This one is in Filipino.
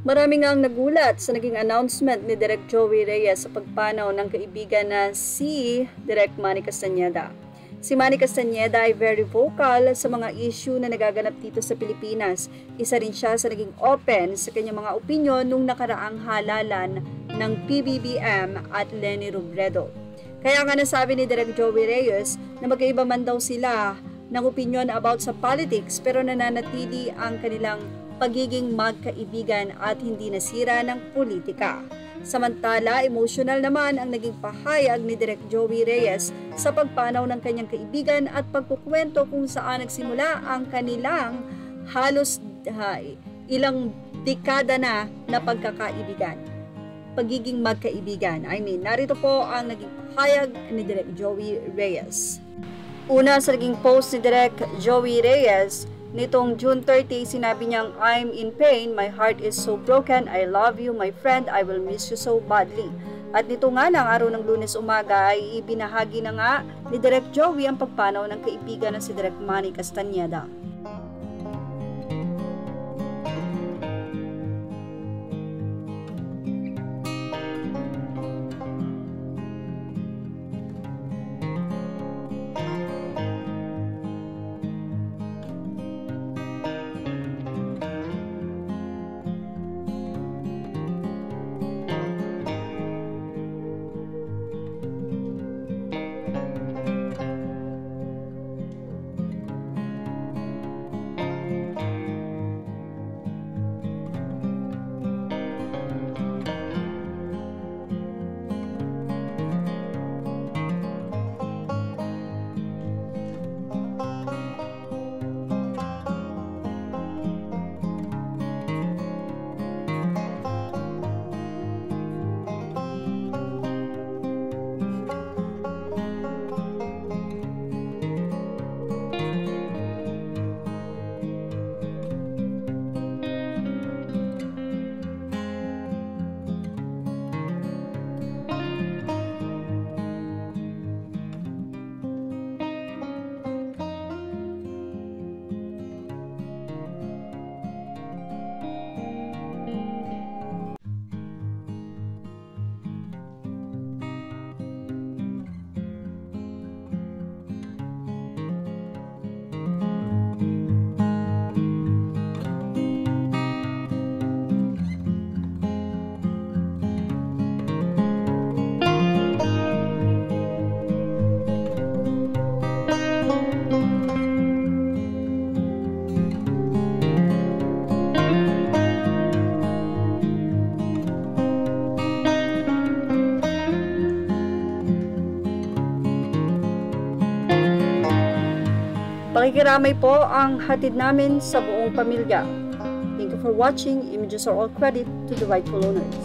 Marami nga ang nagulat sa naging announcement ni Direk Joey Reyes sa pagpanaw ng kaibigan na si Direk Manny Castañeda. Si Manny Castañeda ay very vocal sa mga issue na nagaganap dito sa Pilipinas. Isa rin siya sa naging open sa kanyang mga opinyon nung nakaraang halalan ng PBBM at Leni Robredo. Kaya nga nasabi ni Direk Joey Reyes na magkaiba man daw sila ng opinyon about sa politics pero nananatili ang kanilang pagiging magkaibigan at hindi nasira ng politika. Samantala, emotional naman ang naging pahayag ni Direk Joey Reyes sa pagpanaw ng kanyang kaibigan at pagkukwento kung saan nagsimula ang kanilang halos ilang dekada na pagkakaibigan. Pagiging magkaibigan. Narito po ang naging pahayag ni Direk Joey Reyes. Una sa naging post ni Direk Joey Reyes, nitong June 30, sinabi niyang, "I'm in pain, my heart is so broken, I love you my friend, I will miss you so badly." At nito nga lang, araw ng Lunes umaga ay ibinahagi na nga ni Direk Joey ang pagpanaw ng kaibigan na si Direk Manny Castañeda. Pakikiramay po ang hatid namin sa buong pamilya. Thank you for watching. Images are all credit to the rightful owners.